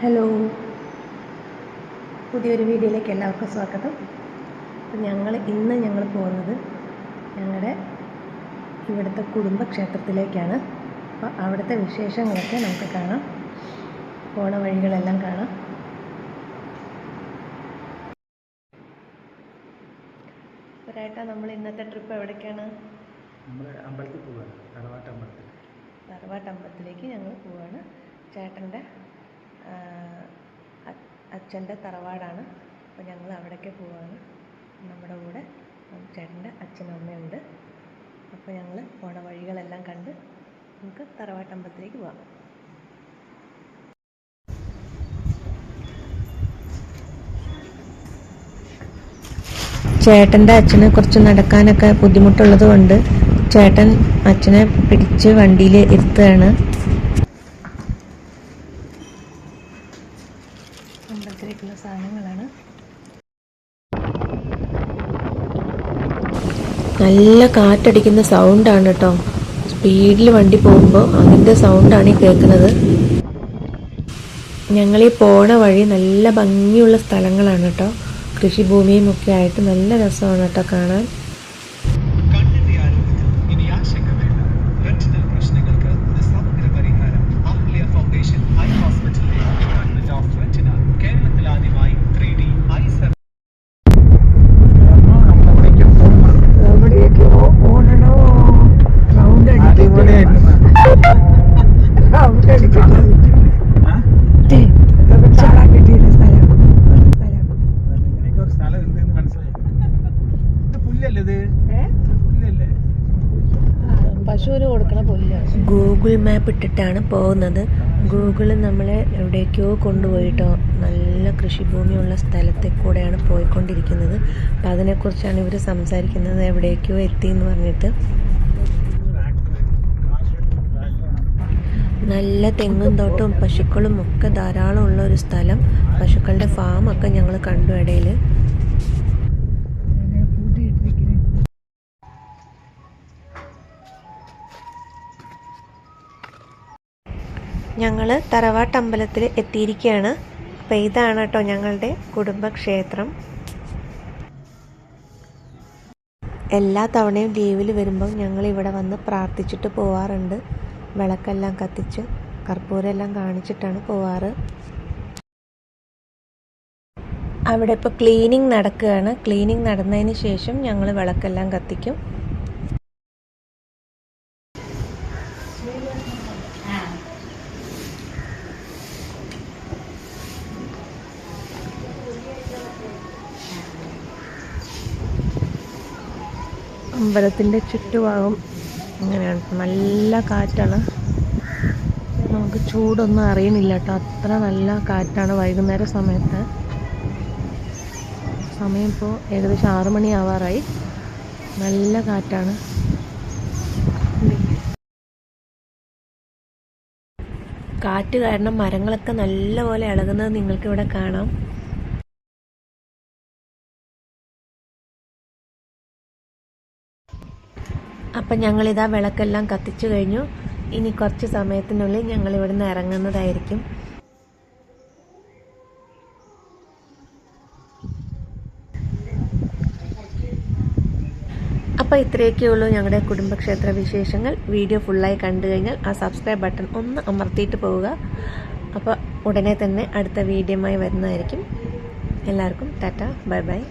Hello, പുതിയൊരു വീഡിയോയിലേക്ക് എല്ലാവർക്കും സ്വാഗതം. ഇന്ന് ഞങ്ങൾ പോകുന്നത് ഞങ്ങളുടെ ഇവിടുത്തെ കുടുംബക്ഷേത്രത്തിലേക്കാണ്. അപ്പോൾ അവിടുത്തെ വിശേഷങ്ങളൊക്കെ നമുക്ക് കാണാം, പോണ വഴികളെല്ലാം കാണാം. ഒരായിട്ടാ നമ്മൾ ഇന്നത്തെ ട്രിപ്പ് എവിടേക്കാണ്? അമ്പലത്തിൽ പോവുകയാണ്, തറവാട്ടമ്പലത്തിലേക്ക് ഞങ്ങൾ പോവുകയാണ്. ചേട്ടൻ്റെ അച്ഛൻ്റെ തറവാടാണ്. അപ്പോൾ ഞങ്ങൾ അവിടേക്ക് പോവുകയാണ്. നമ്മുടെ കൂടെ ചേട്ടൻ്റെ അച്ഛനും അമ്മയുണ്ട്. അപ്പോൾ ഞങ്ങൾ പോണ വഴികളെല്ലാം കണ്ട് നമുക്ക് തറവാട്ടമ്പലത്തിലേക്ക് പോകാം. ചേട്ടൻ്റെ അച്ഛന് കുറച്ച് നടക്കാനൊക്കെ ബുദ്ധിമുട്ടുള്ളത് കൊണ്ട് ചേട്ടൻ അച്ഛനെ പിടിച്ച് വണ്ടിയിൽ ഇരുത്തുകയാണ്. അമ്പലത്തിലേക്കുള്ള സാധനങ്ങളാണ്. നല്ല കാറ്റടിക്കുന്ന സൗണ്ടാണ് കേട്ടോ. സ്പീഡിൽ വണ്ടി പോകുമ്പോൾ അതിൻ്റെ സൗണ്ടാണ് ഈ കേൾക്കുന്നത്. ഞങ്ങളീ പോണ വഴി നല്ല ഭംഗിയുള്ള സ്ഥലങ്ങളാണ് കേട്ടോ. കൃഷിഭൂമിയും ഒക്കെ ആയിട്ട് നല്ല രസമാണ് കേട്ടോ കാണാൻ. പശുവിന് കൊടുക്കണ പുല്ല്. ഗൂഗിൾ മാപ്പ് ഇട്ടിട്ടാണ് പോകുന്നത്. ഗൂഗിൾ നമ്മളെ എവിടേക്കോ കൊണ്ടുപോയിട്ടോ. നല്ല കൃഷിഭൂമിയുള്ള സ്ഥലത്തെ കൂടെയാണ് പോയിക്കൊണ്ടിരിക്കുന്നത്. അപ്പം അതിനെക്കുറിച്ചാണ് ഇവർ സംസാരിക്കുന്നത്, എവിടേക്കോ എത്തി എന്ന് പറഞ്ഞിട്ട്. നല്ല തെങ്ങും തോട്ടവും പശുക്കളും ഒക്കെ ധാരാളം ഉള്ള ഒരു സ്ഥലം. പശുക്കളുടെ ഫാമൊക്കെ ഞങ്ങൾ കണ്ടു ഇടയിൽ. ഞങ്ങൾ തറവാട്ടമ്പലത്തിൽ എത്തിയിരിക്കുകയാണ്. അപ്പോൾ ഇതാണ് കേട്ടോ ഞങ്ങളുടെ കുടുംബക്ഷേത്രം. എല്ലാ തവണയും ലീവിൽ വരുമ്പോൾ ഞങ്ങൾ ഇവിടെ വന്ന് പ്രാർത്ഥിച്ചിട്ട് പോവാറുണ്ട്. വിളക്കെല്ലാം കത്തിച്ച് കർപ്പൂരെല്ലാം കാണിച്ചിട്ടാണ് പോവാറ്. അവിടെ ഇപ്പോൾ ക്ലീനിങ് നടക്കുകയാണ്. ക്ലീനിങ് നടന്നതിന് ശേഷം ഞങ്ങൾ വിളക്കെല്ലാം കത്തിക്കും. അമ്പലത്തിൻ്റെ ചുറ്റുഭാഗം ഇങ്ങനെയാണ്, നല്ല കാറ്റാണ്. നമുക്ക് ചൂടൊന്നും അറിയണില്ല കേട്ടോ, അത്ര നല്ല കാറ്റാണ്. വൈകുന്നേര സമയത്ത്, സമയം ഇപ്പോൾ ഏകദേശം 6 മണി ആവാറായി. നല്ല കാറ്റാണ്. കാറ്റ് കാരണം മരങ്ങളൊക്കെ നല്ലപോലെ ഇളകുന്നത് നിങ്ങൾക്കിവിടെ കാണാം. അപ്പം ഞങ്ങളിതാ വിളക്കെല്ലാം കത്തിച്ചു കഴിഞ്ഞു. ഇനി കുറച്ച് സമയത്തിനുള്ളിൽ ഞങ്ങൾ ഇവിടുന്ന് ഇറങ്ങുന്നതായിരിക്കും. അപ്പോൾ ഇത്രയൊക്കെയുള്ളൂ ഞങ്ങളുടെ കുടുംബക്ഷേത്ര വിശേഷങ്ങൾ. വീഡിയോ ഫുള്ളായി കണ്ടു കഴിഞ്ഞാൽ ആ സബ്സ്ക്രൈബ് ബട്ടൺ ഒന്ന് അമർത്തിയിട്ട് പോവുക. അപ്പോൾ ഉടനെ തന്നെ അടുത്ത വീഡിയോയുമായി വരുന്നതായിരിക്കും. എല്ലാവർക്കും ടാറ്റ, ബൈ ബൈ.